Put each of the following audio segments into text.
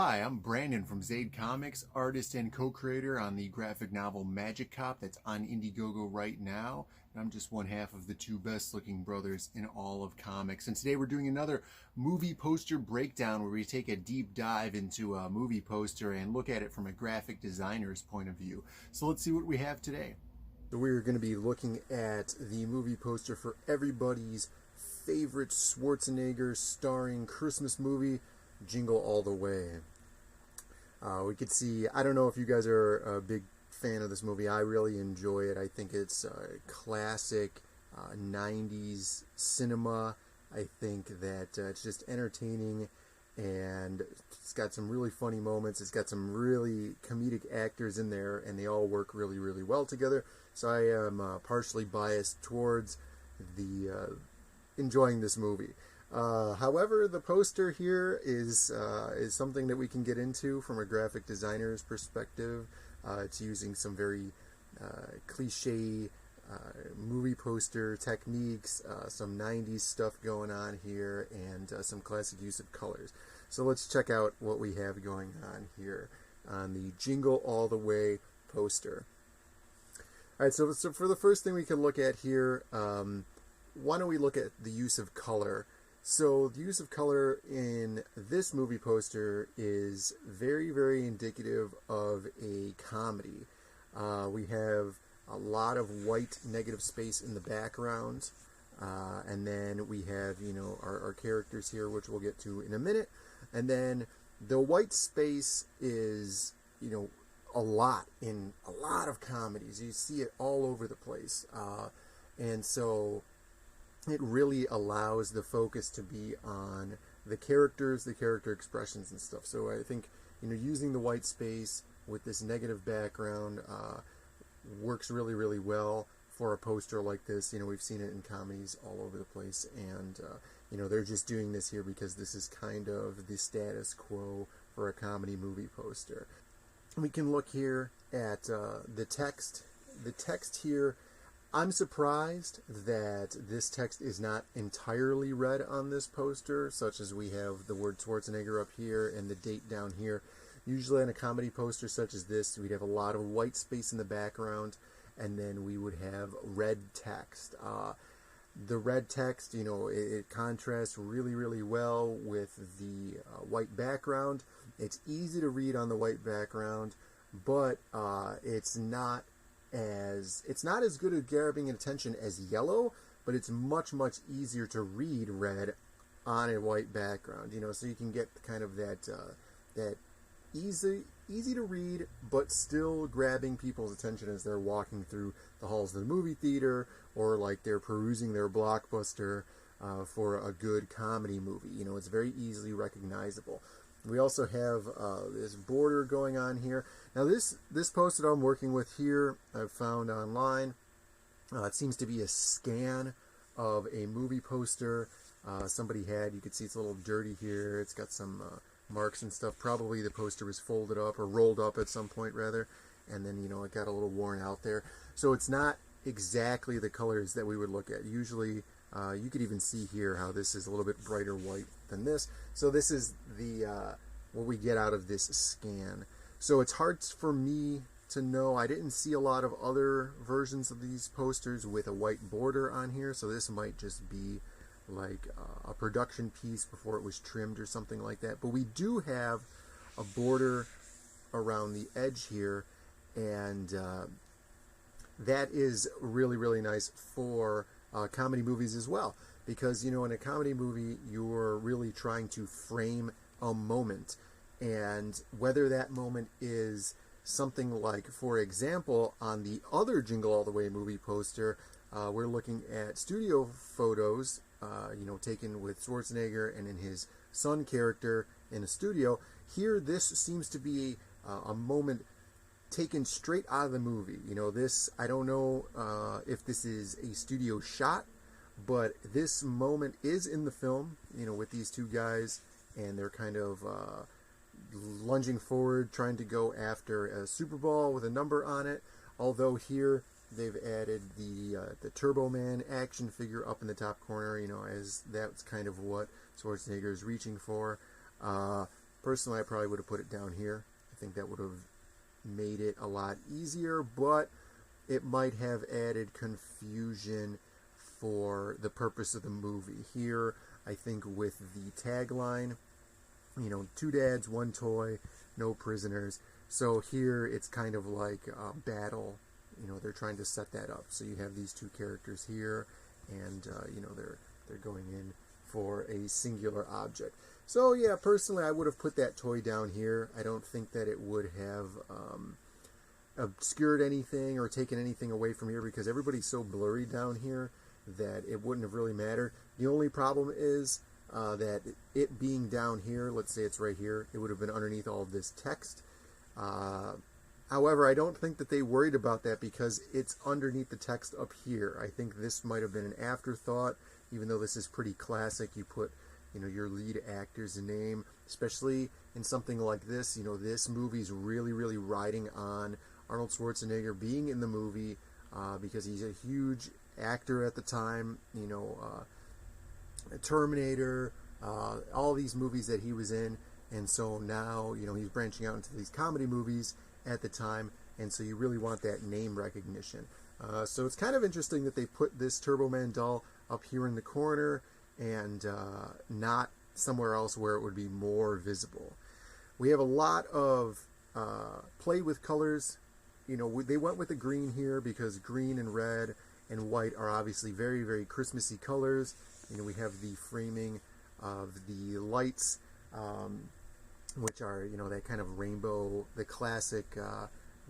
Hi, I'm Brandon from Zaid Comics, artist and co-creator on the graphic novel Magic Cop that's on Indiegogo right now. And I'm just one half of the two best looking brothers in all of comics. And today we're doing another movie poster breakdown where we take a deep dive into a movie poster and look at it from a graphic designer's point of view. So let's see what we have today. So we're going to be looking at the movie poster for everybody's favorite Schwarzenegger starring Christmas movie, Jingle All The Way. We could see, I don't know if you guys are a big fan of this movie. I really enjoy it. I think it's classic 90s cinema. I think that it's just entertaining, and it's got some really funny moments. It's got some really comedic actors in there, and they all work really, really well together. So I am partially biased towards the enjoying this movie. However, the poster here is something that we can get into from a graphic designer's perspective. It's using some very cliche movie poster techniques, some 90s stuff going on here, and some classic use of colors. So let's check out what we have going on here on the Jingle All The Way poster. Alright, so for the first thing we can look at here, why don't we look at the use of color? So the use of color in this movie poster is very, very indicative of a comedy. We have a lot of white negative space in the background, and then we have, our characters here, which we'll get to in a minute. And then the white space is, a lot in a lot of comedies. You see it all over the place. And so it really allows the focus to be on the characters, the character expressions and stuff. So I think, using the white space with this negative background works really, really well for a poster like this. We've seen it in comedies all over the place, and they're just doing this here because this is kind of the status quo for a comedy movie poster. We can look here at the text. The text here, I'm surprised that this text is not entirely red on this poster, such as we have the word Schwarzenegger up here and the date down here. Usually on a comedy poster such as this, we'd have a lot of white space in the background, and then we would have red text. The red text, it contrasts really, really well with the white background. It's easy to read on the white background, but it's not as good at grabbing attention as yellow, but it's much, much easier to read red on a white background. So you can get kind of that easy to read, but still grabbing people's attention as they're walking through the halls of the movie theater, or like they're perusing their Blockbuster for a good comedy movie. It's very easily recognizable. We also have this border going on here. Now this poster that I'm working with here, I've found online. It seems to be a scan of a movie poster somebody had. You can see it's a little dirty here. It's got some marks and stuff. Probably the poster was folded up or rolled up at some point rather, and then it got a little worn out there. So it's not exactly the colors that we would look at. Usually you could even see here how this is a little bit brighter white than this. So this is the what we get out of this scan. So it's hard for me to know. I didn't see a lot of other versions of these posters with a white border on here, so this might just be like a production piece before it was trimmed or something like that. But we do have a border around the edge here, and that is really, really nice for comedy movies as well, because in a comedy movie you're really trying to frame a moment, and whether that moment is something like, for example, on the other Jingle All The Way movie poster, we're looking at studio photos taken with Schwarzenegger and in his son character in a studio. Here this seems to be a moment taken straight out of the movie. This, I don't know if this is a studio shot, but this moment is in the film, with these two guys, and they're kind of lunging forward, trying to go after a Super Bowl with a number on it. Although here they've added the Turbo Man action figure up in the top corner, as that's kind of what Schwarzenegger is reaching for. Personally, I probably would have put it down here. I think that would have made it a lot easier, but it might have added confusion for the purpose of the movie. Here, I think with the tagline, you know, 2 dads, 1 toy, no prisoners. So here it's kind of like a battle. You know, they're trying to set that up. So you have these 2 characters here, and you know, they're going in for a singular object. So yeah, personally, I would have put that toy down here. I don't think that it would have obscured anything or taken anything away from here, because everybody's so blurry down here that it wouldn't have really mattered. The only problem is that it being down here, let's say it's right here, it would have been underneath all of this text. However, I don't think that they worried about that because it's underneath the text up here. I think this might have been an afterthought, even though this is pretty classic. You put, you know, your lead actor's name, especially in something like this. You know, this movie's really, really riding on Arnold Schwarzenegger being in the movie because he's a huge actor at the time. You know, Terminator, all these movies that he was in. And so now, you know, he's branching out into these comedy movies at the time, and so you really want that name recognition. So it's kind of interesting that they put this Turbo Man doll up here in the corner and not somewhere else where it would be more visible. We have a lot of play with colors. You know, they went with the green here because green and red and white are obviously very, very Christmassy colors. You know, we have the framing of the lights, which are, you know, that kind of rainbow, the classic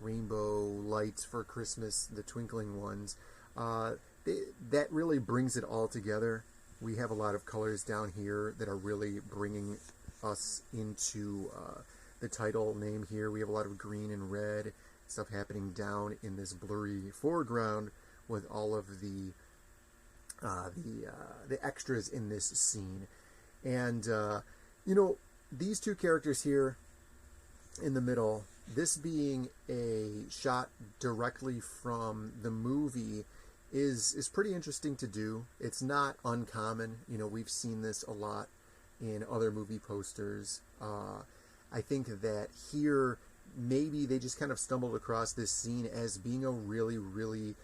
rainbow lights for Christmas, the twinkling ones. That really brings it all together. We have a lot of colors down here that are really bringing us into the title name here. We have a lot of green and red stuff happening down in this blurry foreground with all of the extras in this scene. And, you know, these 2 characters here in the middle, this being a shot directly from the movie is pretty interesting to do. It's not uncommon. You know, we've seen this a lot in other movie posters. I think that here, maybe they just kind of stumbled across this scene as being a really, really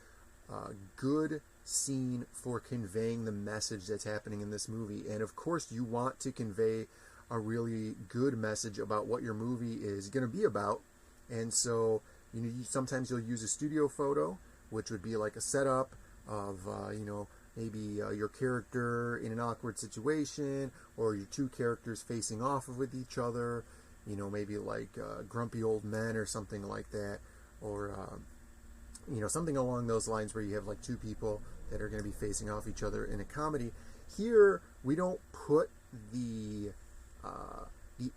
good scene for conveying the message that's happening in this movie. And of course, you want to convey a really good message about what your movie is going to be about. And so, you know, sometimes you'll use a studio photo, which would be like a setup of, you know, maybe your character in an awkward situation, or your 2 characters facing off with each other, you know, maybe like grumpy old men or something like that, or, you know, something along those lines where you have like 2 people that are going to be facing off each other in a comedy. Here, we don't put the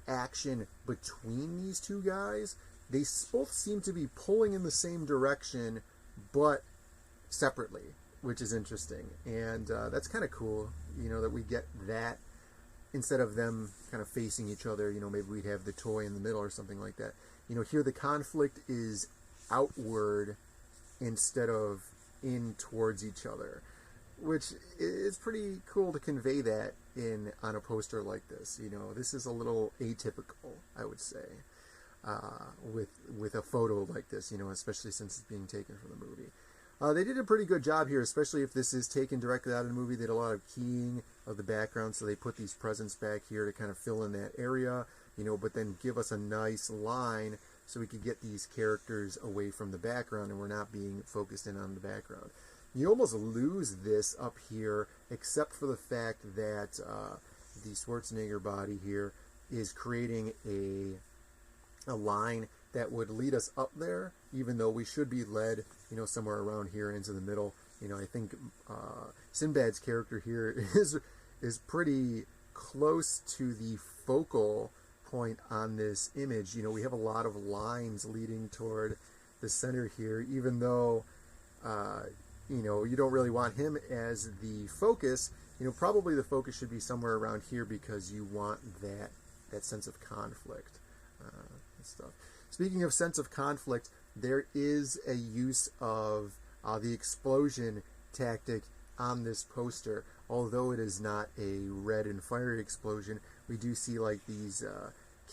action between these 2 guys. They both seem to be pulling in the same direction, but separately, which is interesting. And that's kind of cool, you know, that we get that instead of them kind of facing each other. You know, maybe we'd have the toy in the middle or something like that. You know, here the conflict is outward instead of in towards each other, which is pretty cool to convey that on a poster like this. You know, this is a little atypical, I would say, with a photo like this, you know, especially since it's being taken from the movie. They did a pretty good job here, especially if this is taken directly out of the movie. They did a lot of keying of the background, so they put these presents back here to kind of fill in that area, you know, but then give us a nice line so we could get these characters away from the background and we're not being focused in on the background. You almost lose this up here, except for the fact that the Schwarzenegger body here is creating a line that would lead us up there, even though we should be led, you know, somewhere around here into the middle. You know, I think Sinbad's character here is pretty close to the focal point on this image. You know, we have a lot of lines leading toward the center here, even though you know, you don't really want him as the focus. You know, probably the focus should be somewhere around here because you want that sense of conflict and stuff. Speaking of sense of conflict, there is a use of the explosion tactic on this poster. Although it is not a red and fiery explosion, we do see like these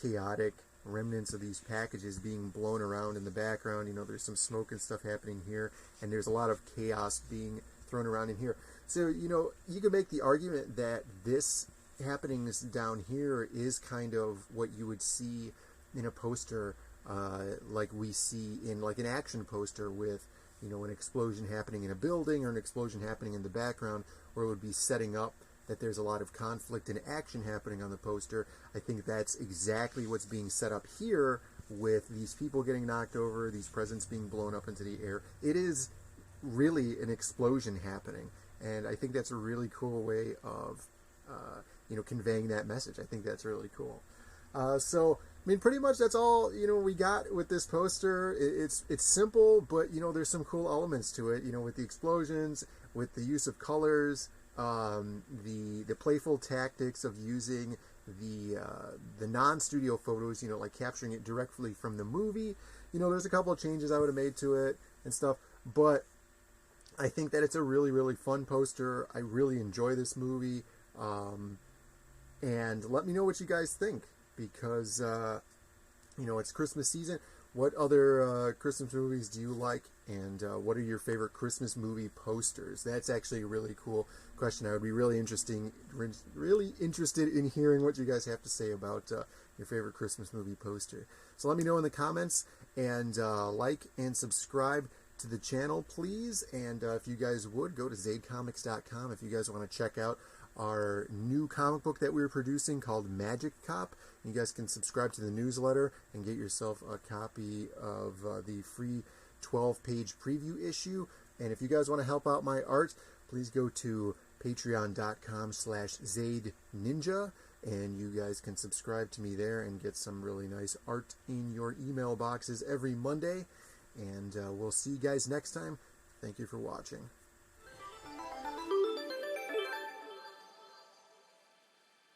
chaotic remnants of these packages being blown around in the background. You know, there's some smoke and stuff happening here, and there's a lot of chaos being thrown around in here. So, you know, you can make the argument that this happenings down here is kind of what you would see in a poster, like we see in like an action poster with, you know, an explosion happening in a building or an explosion happening in the background, where it would be setting up that there's a lot of conflict and action happening on the poster. I think that's exactly what's being set up here with these people getting knocked over, these presents being blown up into the air. It is really an explosion happening, and I think that's a really cool way of you know, conveying that message. I think that's really cool. So, I mean, pretty much that's all, you know, we got with this poster. It's simple, but, you know, there's some cool elements to it, you know, with the explosions, with the use of colors, the playful tactics of using the non-studio photos, you know, like capturing it directly from the movie. You know, there's a couple of changes I would have made to it and stuff, but I think that it's a really, really fun poster. I really enjoy this movie. And let me know what you guys think, because, you know, it's Christmas season. What other Christmas movies do you like, and what are your favorite Christmas movie posters? That's actually a really cool question. I would be really interested in hearing what you guys have to say about your favorite Christmas movie poster. So let me know in the comments, and like and subscribe to the channel, please. And if you guys would, go to zadecomics.com if you guys want to check out our new comic book that we're producing called Magic Cop. You guys can subscribe to the newsletter and get yourself a copy of the free 12-page preview issue. And if you guys want to help out my art, please go to patreon.com/ZadeNinja, and you guys can subscribe to me there and get some really nice art in your email boxes every Monday. And we'll see you guys next time. Thank you for watching.